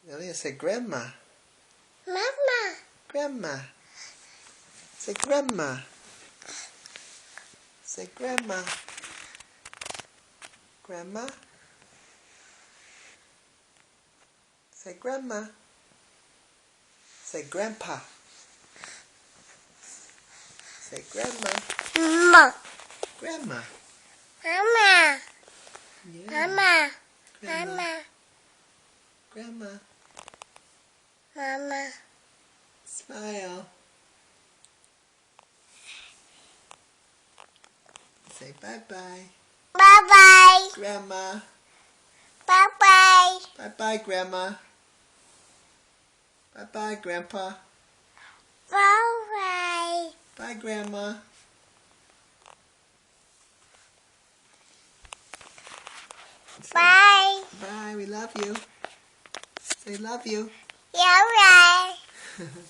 Elliot, say grandma. Mama. Grandma. Say grandma. Say grandma. Grandma. Say grandma. Say grandpa. Say grandma. Mama. Grandma. Mama. Yeah. Mama. Grandma. Mama. Grandma. Mama. Smile. Say bye-bye. Bye-bye. Grandma. Bye-bye. Bye-bye, Grandma. Bye-bye, Grandpa. Bye-bye. Bye, Grandma. Bye. Bye, we love you. Say love you. Yeah, right.